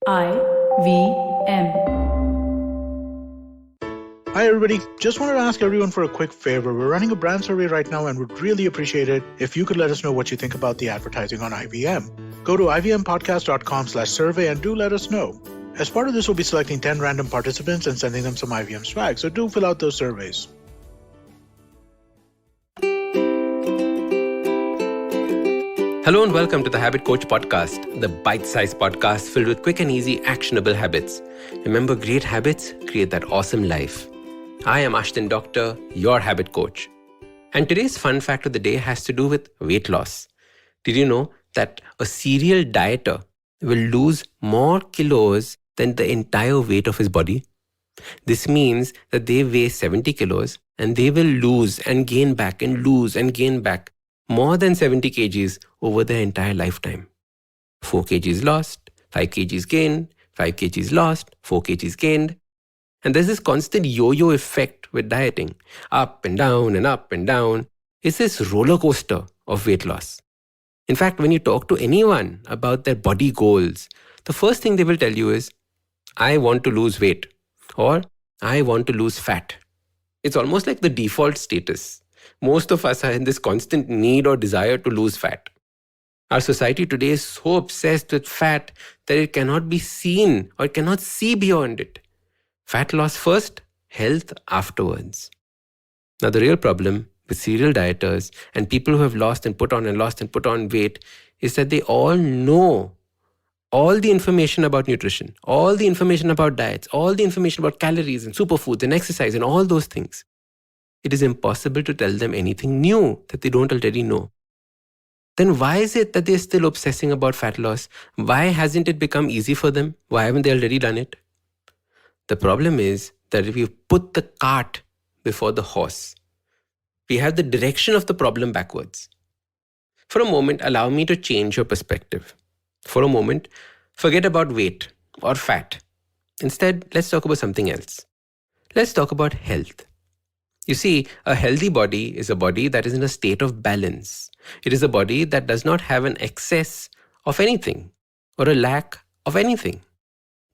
IVM. Hi everybody, just wanted to ask everyone for a quick favor. We're running a brand survey right now and would really appreciate it if you could let us know what you think about the advertising on IVM. Go to ivmpodcast.com/survey and do let us know. As part of this, we'll be selecting 10 random participants and sending them some IVM swag, so do fill out those surveys. Hello and welcome to the Habit Coach Podcast, the bite-sized podcast filled with quick and easy actionable habits. Remember, great habits create that awesome life. I am Ashton Doctor, your habit coach. And today's fun fact of the day has to do with weight loss. Did you know that a serial dieter will lose more kilos than the entire weight of his body? This means that they weigh 70 kilos and they will lose and gain back and lose and gain back more than 70 kgs over their entire lifetime. 4 kgs lost, 5 kgs gained, 5 kgs lost, 4 kgs gained. And there's this constant yo-yo effect with dieting. Up and down and up and down. It's this roller coaster of weight loss. In fact, when you talk to anyone about their body goals, the first thing they will tell you is, I want to lose weight, or I want to lose fat. It's almost like the default status. Most of us are in this constant need or desire to lose fat. Our society today is so obsessed with fat that it cannot be seen or it cannot see beyond it. Fat loss first, health afterwards. Now the real problem with serial dieters and people who have lost and put on weight is that they all know all the information about nutrition, all the information about diets, all the information about calories and superfoods and exercise and all those things. It is impossible to tell them anything new that they don't already know. Then why is it that they're still obsessing about fat loss? Why hasn't it become easy for them? Why haven't they already done it? The problem is that if you put the cart before the horse, we have the direction of the problem backwards. For a moment, allow me to change your perspective. For a moment, forget about weight or fat. Instead, let's talk about something else. Let's talk about health. You see, a healthy body is a body that is in a state of balance. It is a body that does not have an excess of anything or a lack of anything.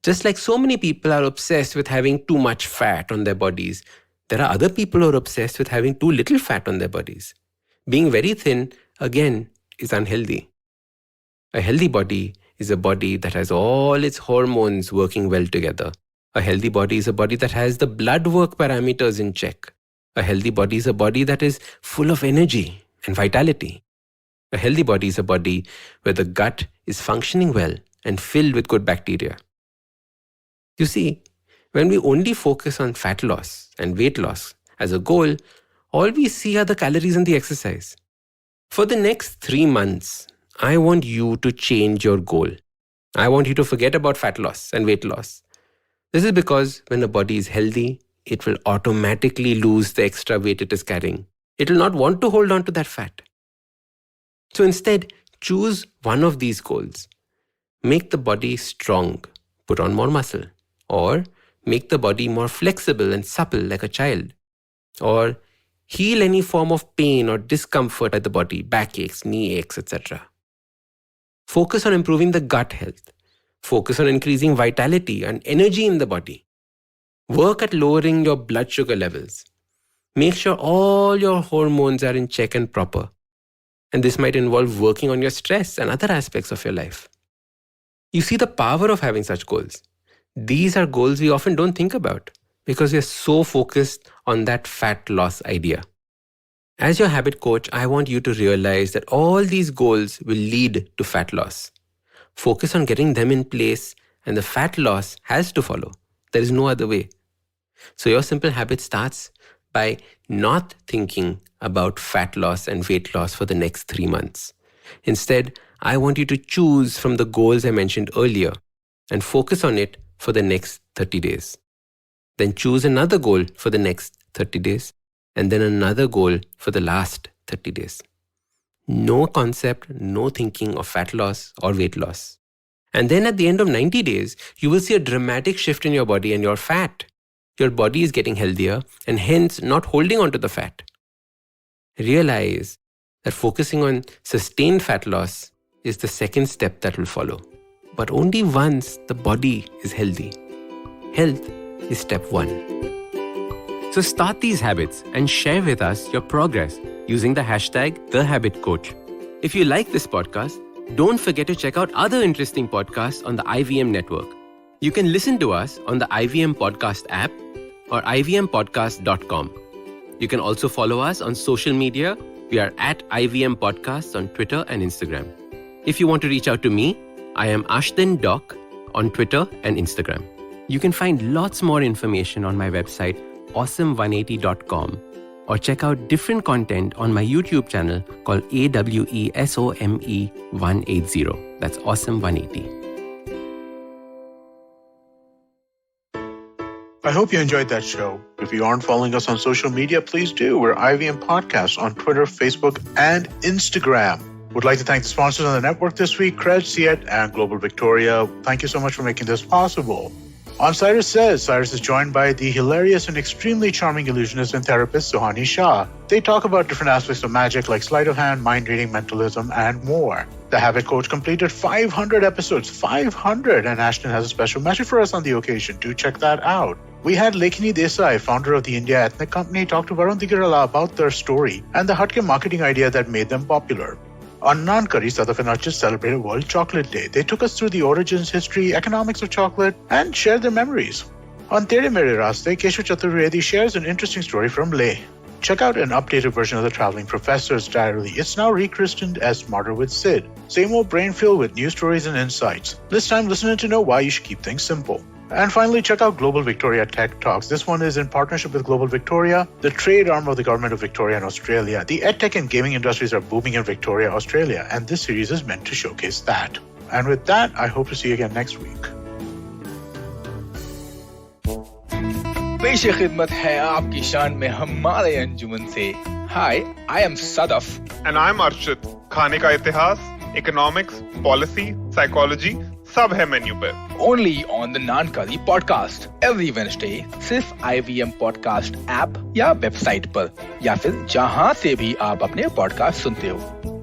Just like so many people are obsessed with having too much fat on their bodies, there are other people who are obsessed with having too little fat on their bodies. Being very thin, again, is unhealthy. A healthy body is a body that has all its hormones working well together. A healthy body is a body that has the blood work parameters in check. A healthy body is a body that is full of energy and vitality. A healthy body is a body where the gut is functioning well and filled with good bacteria. You see, when we only focus on fat loss and weight loss as a goal, all we see are the calories and the exercise. For the next 3 months, I want you to change your goal. I want you to forget about fat loss and weight loss. This is because when a body is healthy, it will automatically lose the extra weight it is carrying. It will not want to hold on to that fat. So instead, choose one of these goals. Make the body strong, put on more muscle. Or make the body more flexible and supple like a child. Or heal any form of pain or discomfort at the body, backaches, knee aches, etc. Focus on improving the gut health. Focus on increasing vitality and energy in the body. Work at lowering your blood sugar levels. Make sure all your hormones are in check and proper. And this might involve working on your stress and other aspects of your life. You see the power of having such goals. These are goals we often don't think about because we are so focused on that fat loss idea. As your habit coach, I want you to realize that all these goals will lead to fat loss. Focus on getting them in place and the fat loss has to follow. There is no other way. So your simple habit starts by not thinking about fat loss and weight loss for the next 3 months. Instead, I want you to choose from the goals I mentioned earlier and focus on it for the next 30 days. Then choose another goal for the next 30 days and then another goal for the last 30 days. No concept, no thinking of fat loss or weight loss. And then at the end of 90 days, you will see a dramatic shift in your body and your fat. Your body is getting healthier and hence not holding on to the fat. Realize that focusing on sustained fat loss is the second step that will follow. but only once the body is healthy. Health is step 1. So start these habits and share with us your progress using the hashtag #TheHabitCoach. If you like this podcast, don't forget to check out other interesting podcasts on the IVM network. You can listen to us on the IVM Podcast app or ivmpodcast.com. You can also follow us on social media. We are at IVM Podcasts on Twitter and Instagram. If you want to reach out to me, I am Ashton Doc on Twitter and Instagram. You can find lots more information on my website, awesome180.com, or check out different content on my YouTube channel called AWESOME180. That's Awesome180. I hope you enjoyed that show. If you aren't following us on social media, please do. We're IVM Podcasts on Twitter, Facebook, and Instagram. Would like to thank the sponsors on the network this week, Cred, Ciet, and Global Victoria. Thank you so much for making this possible. On Cyrus Says, Cyrus is joined by the hilarious and extremely charming illusionist and therapist Suhani Shah. They talk about different aspects of magic like sleight of hand, mind reading, mentalism, and more. The Habit Coach completed 500 episodes, 500, and Ashton has a special message for us on the occasion. Do check that out. We had Lekini Desai, founder of the India Ethnic Company, talk to Varun Digarala about their story and the Hutke marketing idea that made them popular. On Naan Curry, South of Finachis celebrated World Chocolate Day. They took us through the origins, history, economics of chocolate, and shared their memories. On Tere Mere Raste, Keshav Chaturvedi shares an interesting story from Leh. Check out an updated version of the Traveling Professor's Diary. It's now rechristened as Smarter with Sid. Same old brain filled with new stories and insights. This time, listening to know why you should keep things simple. And finally, check out Global Victoria Tech Talks. This one is in partnership with Global Victoria, the trade arm of the Government of Victoria and Australia. The edtech and gaming industries are booming in Victoria, Australia, and this series is meant to showcase that. And with that, I hope to see you again next week. पेश खिदमत है आपकी शान में हमारे अंजुमन से. Hi, I am Sadaf. And I'm Arshit. खाने का इतिहास, economics, policy, psychology, सब है मेन्यू पे. Only on the Naan Curry podcast every Wednesday. सिर्फ IVM podcast ऐप या वेबसाइट पर या फिर जहां से भी आप अपने पॉडकास्ट सुनते हो.